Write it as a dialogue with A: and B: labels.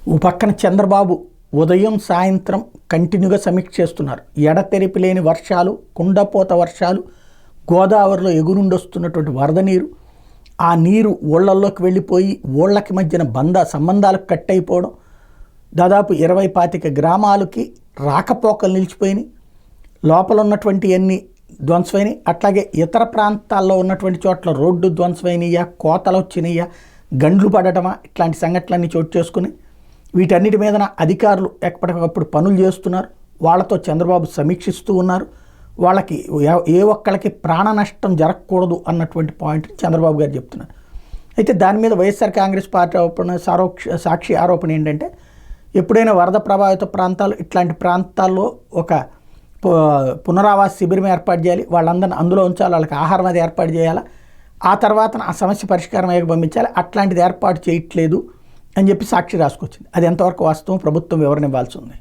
A: ఓ పక్కన చంద్రబాబు ఉదయం సాయంత్రం కంటిన్యూగా సమీక్ష చేస్తున్నారు. ఎడతెరిపి లేని వర్షాలు, కుండపోత వర్షాలు, గోదావరిలో ఎగురుండొస్తున్నటువంటి వరద నీరు, ఆ నీరు ఊళ్ళల్లోకి వెళ్ళిపోయి ఊళ్ళకి మధ్యన సంబంధాలకు కట్ అయిపోవడం, దాదాపు 20-25 గ్రామాలకి రాకపోకలు నిలిచిపోయినాయి, లోపల ఉన్నటువంటి అన్ని ధ్వంసమైనవి. అట్లాగే ఇతర ప్రాంతాల్లో ఉన్నటువంటి చోట్ల రోడ్డు ధ్వంసమైనయా, కోతలు వచ్చినాయా, గండ్లు పడటమా, ఇట్లాంటి సంఘటనలన్నీ చోటు చేసుకుని వీటన్నిటి మీద అధికారులు ఎప్పటికప్పుడు పనులు చేస్తున్నారు. వాళ్ళతో చంద్రబాబు సమీక్షిస్తూ ఉన్నారు. వాళ్ళకి ఏ ఒక్కళ్ళకి ప్రాణ నష్టం జరగకూడదు అన్నటువంటి పాయింట్ చంద్రబాబు గారు చెప్తున్నారు. అయితే దాని మీద వైఎస్ఆర్ కాంగ్రెస్ పార్టీ సాక్షి ఆరోపణ ఏంటంటే, ఎప్పుడైనా వరద ప్రభావిత ప్రాంతాలు ఇట్లాంటి ప్రాంతాల్లో ఒక పునరావాస శిబిరం ఏర్పాటు చేయాలి, వాళ్ళందరినీ అందులో ఉంచాలి, వాళ్ళకి ఆహారం అది ఏర్పాటు చేయాలి, ఆ తర్వాత ఆ సమస్య పరిష్కారం అయ్యాక పంపించాలి. అట్లాంటిది ఏర్పాటు చేయట్లేదు అని చెప్పి సాక్షి రాసుకొచ్చింది. అది ఎంతవరకు వాస్తవం ప్రభుత్వం వివరణ ఇవ్వాల్సి ఉంది.